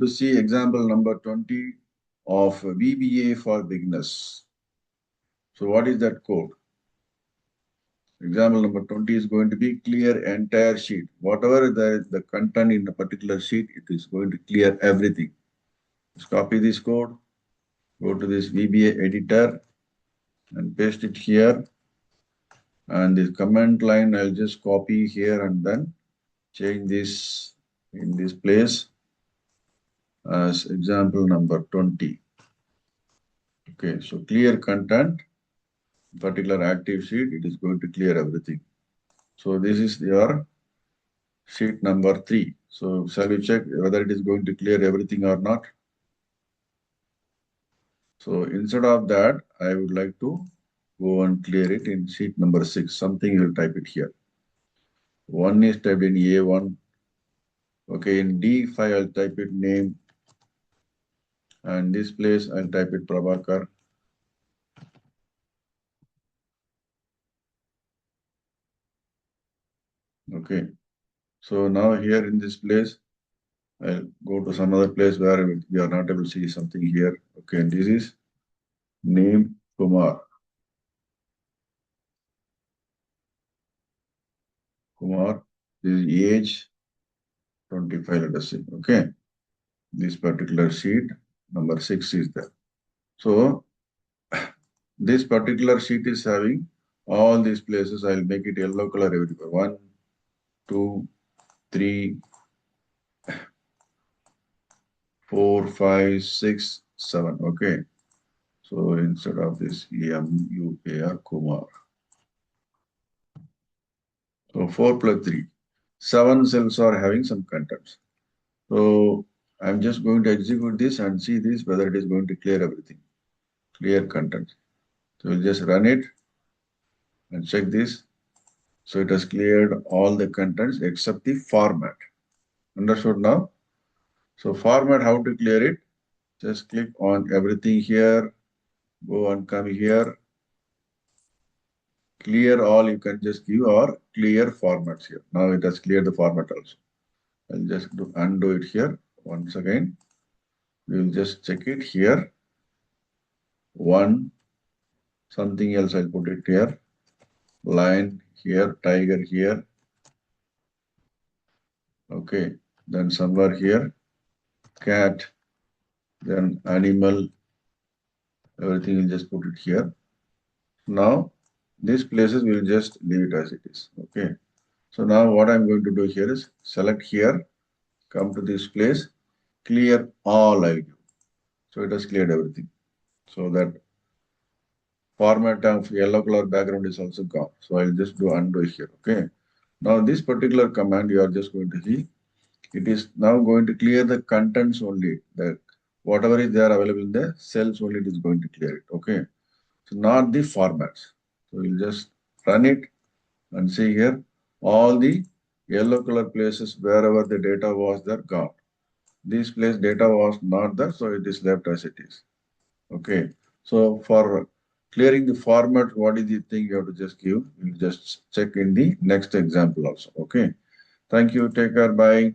to see example number 20 of VBA for beginners. So what is that code? Example number 20 is going to be clear entire sheet. Whatever the content in a particular sheet, it is going to clear everything. Just copy this code, go to this VBA editor and paste it here. And this command line, I'll just copy here and then change this in this place as example number 20. Okay, so clear content, particular active sheet, it is going to clear everything. So this is your sheet number 3. So shall we check whether it is going to clear everything or not? So instead of that, I would like to go and clear it in sheet number 6. Something you will type it here. 1 is typed in A1. Okay, in D5 I'll type it name. And this place I'll type it Prabhakar. Okay. So now here in this place, I'll go to some other place where we are not able to see something here. Okay, and this is name Kumar. Kumar, this is age 25, let us see. Okay. This particular sheet, number 6 is there. So this particular sheet is having all these places. I'll make it yellow color everywhere. 1, 2, 3, 4, 5, 6, 7. Okay. So instead of this M-U-A-R, Kumar. So 4 plus 3. 7 cells are having some contents. So I'm just going to execute this and see this whether it is going to clear everything. Clear content. So we'll just run it and check this. So it has cleared all the contents except the format. Understood now? So format, how to clear it? Just click on everything here. Go and come here. Clear all you can just give or clear formats here. Now it has cleared the format also. I'll just undo it here. Once again, we will just check it here. 1, something else I'll put it here. Lion here, tiger here. Okay, then somewhere here, cat, then animal, everything will just put it here. Now, these places will just leave it as it is. Okay. So now what I'm going to do here is select here, come to this place, clear all I'll give. So it has cleared everything. So that format of yellow color background is also gone. So I'll just do undo here. Okay. Now this particular command you are just going to see, it is now going to clear the contents only. That whatever is there available in the cells only it is going to clear it. Okay. So not the formats. So we'll just run it and see here all the yellow color places wherever the data was there gone. This place data was not there, so it is left as it is. Okay. So for clearing the format, what is the thing you have to just give? We'll just check in the next example also. Okay. Thank you. Take care. Bye.